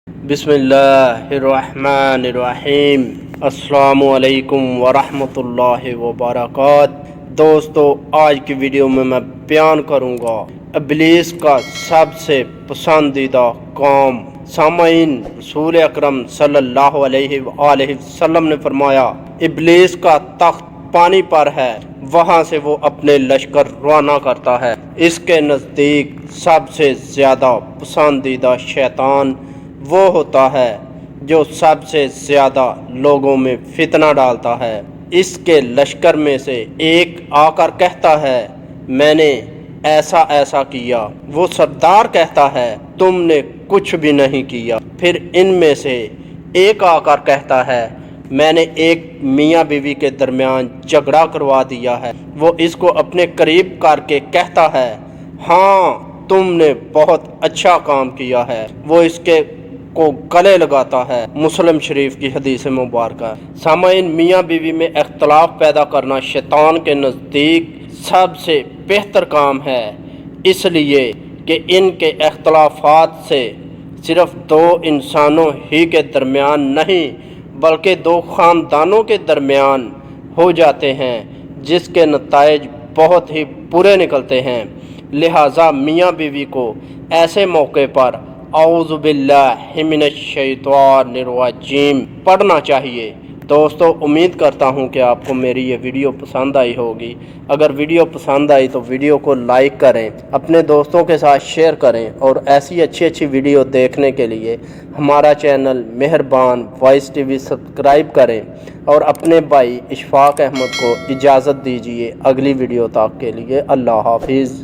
بسم اللہ الرحمن الرحیم۔ السلام علیکم ورحمۃ اللہ وبرکاتہ۔ دوستو، آج کی ویڈیو میں بیان کروں گا ابلیس کا سب سے پسندیدہ کام۔ سامعین، رسول اکرم صلی اللہ علیہ وآلہ وسلم نے فرمایا، ابلیس کا تخت پانی پر ہے، وہاں سے وہ اپنے لشکر روانہ کرتا ہے۔ اس کے نزدیک سب سے زیادہ پسندیدہ شیطان وہ ہوتا ہے جو سب سے زیادہ لوگوں میں فتنہ ڈالتا ہے۔ اس کے لشکر میں سے ایک آ کر کہتا ہے، میں نے ایسا ایسا کیا۔ وہ سردار کہتا ہے، تم نے کچھ بھی نہیں کیا۔ پھر ان میں سے ایک آ کر کہتا ہے، میں نے ایک میاں بیوی کے درمیان جھگڑا کروا دیا ہے۔ وہ اس کو اپنے قریب کر کے کہتا ہے، ہاں تم نے بہت اچھا کام کیا ہے۔ وہ اس کے کو گلے لگاتا ہے۔ مسلم شریف کی حدیث مبارکہ۔ سامعین، میاں بیوی میں اختلاف پیدا کرنا شیطان کے نزدیک سب سے بہتر کام ہے، اس لیے کہ ان کے اختلافات سے صرف دو انسانوں ہی کے درمیان نہیں بلکہ دو خاندانوں کے درمیان ہو جاتے ہیں، جس کے نتائج بہت ہی برے نکلتے ہیں۔ لہٰذا میاں بیوی کو ایسے موقع پر اعوذ باللہ من الشیطان الرجیم پڑھنا چاہیے۔ دوستو، امید کرتا ہوں کہ آپ کو میری یہ ویڈیو پسند آئی ہوگی۔ اگر ویڈیو پسند آئی تو ویڈیو کو لائک کریں، اپنے دوستوں کے ساتھ شیئر کریں، اور ایسی اچھی ویڈیو دیکھنے کے لیے ہمارا چینل مہربان وائس ٹی وی سبسکرائب کریں، اور اپنے بھائی اشفاق احمد کو اجازت دیجیے اگلی ویڈیو تک کے لیے۔ اللہ حافظ۔